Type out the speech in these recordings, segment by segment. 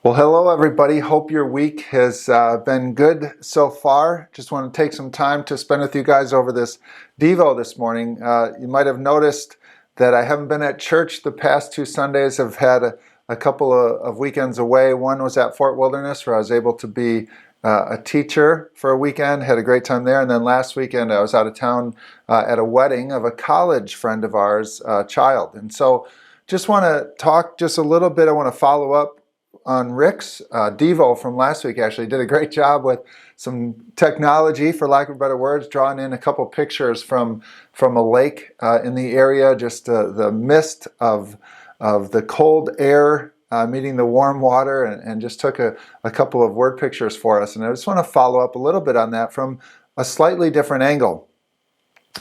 Well, hello everybody. Hope your week has been good so far. Just want to take some time to spend with you guys over this Devo this morning. You might have noticed that I haven't been at church the past 2 Sundays. I've had a couple of weekends away. One was at Fort Wilderness where I was able to be a teacher for a weekend, had a great time there. And then last weekend I was out of town at a wedding of a college friend of ours, child. And so just want to talk just a little bit. I want to follow up on Rick's Devo from last week. Actually did a great job with some technology, for lack of better words, drawing in a couple pictures from a lake in the area, just the mist of the cold air meeting the warm water, and just took a couple of word pictures for us. And I just want to follow up a little bit on that from a slightly different angle.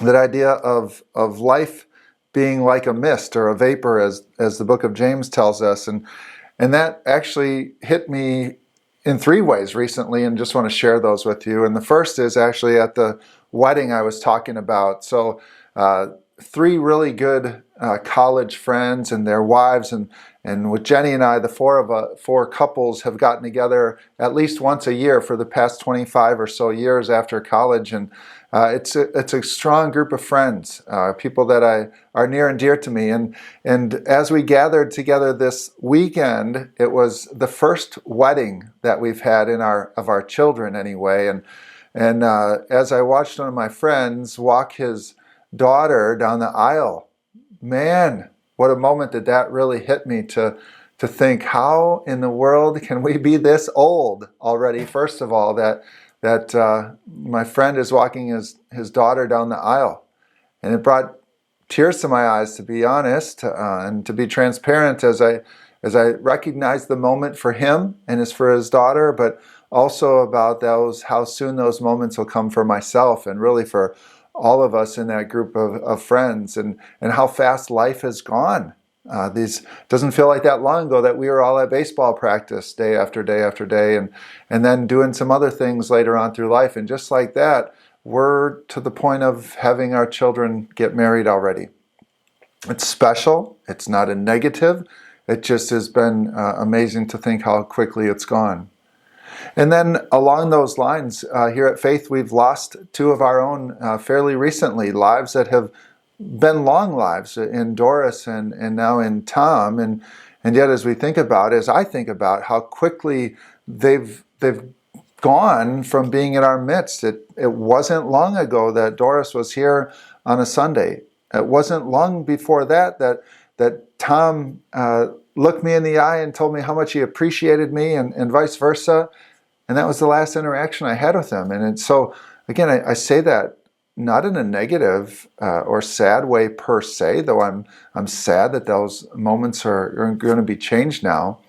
That idea of life being like a mist or a vapor, as the book of James tells us. And that actually hit me in three ways recently, and just want to share those with you. And the first is actually at the wedding I was talking about. So three really good college friends and their wives, and with Jenny and I, the four couples have gotten together at least once a year for the past 25 or so years after college. And it's a strong group of friends, people that are near and dear to me. And as we gathered together this weekend, it was the first wedding that we've had of our children anyway. And as I watched one of my friends walk his daughter down the aisle, man, what a moment that really hit me to think, how in the world can we be this old already? First of all, that my friend is walking his daughter down the aisle. And it brought tears to my eyes, to be honest, and to be transparent, as I recognized the moment for him and as for his daughter, but also about how soon those moments will come for myself, and really for all of us in that group of friends, and how fast life has gone. Doesn't feel like that long ago that we were all at baseball practice day after day after day, and then doing some other things later on through life. And just like that, we're to the point of having our children get married already. It's special. It's not a negative. It just has been amazing to think how quickly it's gone. And then along those lines, here at Faith, we've lost two of our own fairly recently, lives that have been long lives, in Doris and now in Tom. And yet as I think about how quickly they've gone from being in our midst. It wasn't long ago that Doris was here on a Sunday. It wasn't long before that Tom looked me in the eye and told me how much he appreciated me, and vice versa. And that was the last interaction I had with him. And so, again, I say that not in a negative or sad way per se, though I'm sad that those moments are going to be changed now.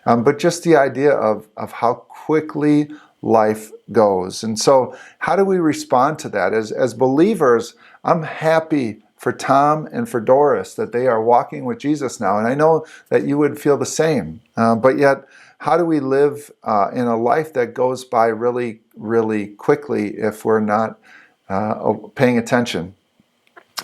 But just the idea of how quickly life goes. And so how do we respond to that? As believers, I'm happy for Tom and for Doris that they are walking with Jesus now. And I know that you would feel the same. But yet, how do we live in a life that goes by really, really quickly if we're not paying attention?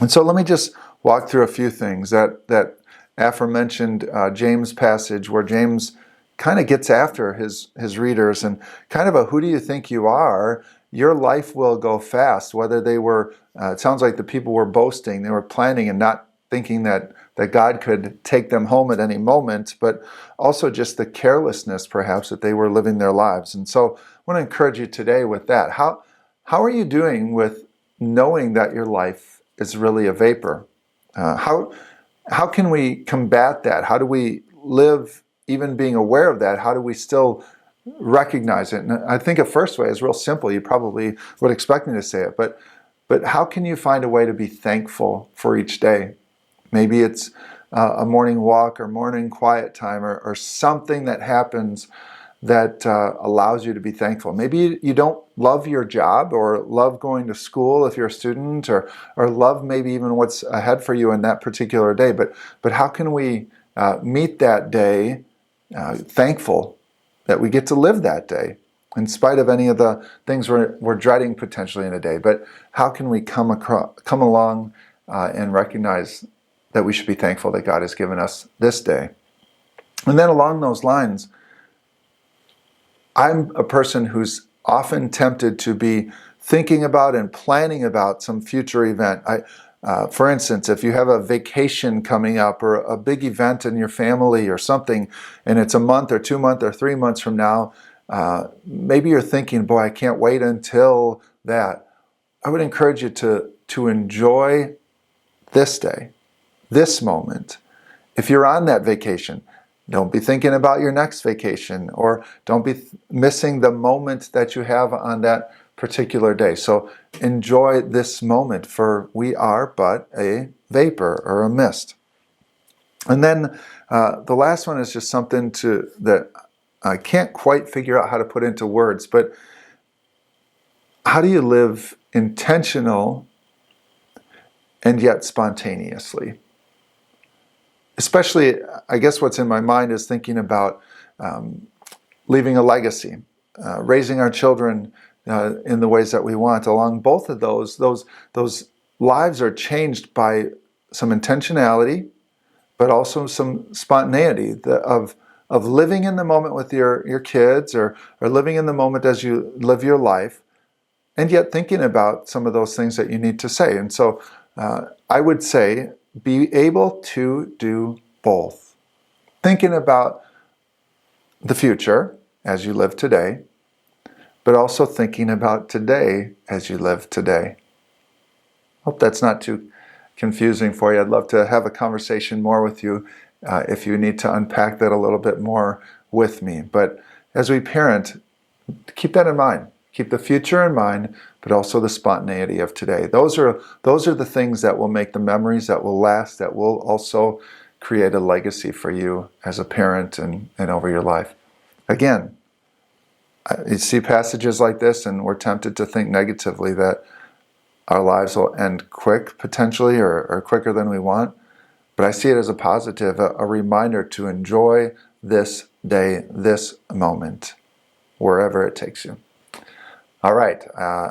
And so let me just walk through a few things. That aforementioned James passage, where James kind of gets after his readers, and kind of a who do you think you are? Your life will go fast. Whether they were, it sounds like the people were boasting, they were planning and not thinking that God could take them home at any moment, but also just the carelessness perhaps that they were living their lives. And so I want to encourage you today with that. How are you doing with knowing that your life is really a vapor? How can we combat that? How do we live even being aware of that? How do we still recognize it? And I think a first way is real simple. You probably would expect me to say it, but how can you find a way to be thankful for each day? Maybe it's a morning walk or morning quiet time, or something that happens that allows you to be thankful. Maybe you don't love your job or love going to school if you're a student, or love maybe even what's ahead for you in that particular day. But how can we meet that day thankful that we get to live that day, in spite of any of the things we're dreading potentially in a day? But how can we come along and recognize that we should be thankful that God has given us this day? And then along those lines, I'm a person who's often tempted to be thinking about and planning about some future event. For instance, if you have a vacation coming up or a big event in your family or something, and it's a month or 2 months or 3 months from now, maybe you're thinking, boy, I can't wait until that. I would encourage you to enjoy this day, this moment. If you're on that vacation, don't be thinking about your next vacation, or don't be missing the moment that you have on that particular day. So enjoy this moment, for we are but a vapor or a mist. And then the last one is just something that I can't quite figure out how to put into words, but how do you live intentional and yet spontaneously? Especially, I guess what's in my mind is thinking about leaving a legacy, raising our children in the ways that we want. Along both of those lives are changed by some intentionality, but also some spontaneity of living in the moment with your kids, or living in the moment as you live your life, and yet thinking about some of those things that you need to say. And so I would say, be able to do both. Thinking about the future as you live today, but also thinking about today as you live today. Hope that's not too confusing for you. I'd love to have a conversation more with you if you need to unpack that a little bit more with me. But as we parent, keep that in mind. Keep the future in mind, but also the spontaneity of today. Those are the things that will make the memories that will last, that will also create a legacy for you as a parent and over your life. Again, you see passages like this and we're tempted to think negatively that our lives will end quick, potentially, or quicker than we want. But I see it as a positive, a reminder to enjoy this day, this moment, wherever it takes you. All right.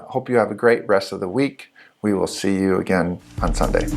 Hope you have a great rest of the week. We will see you again on Sunday.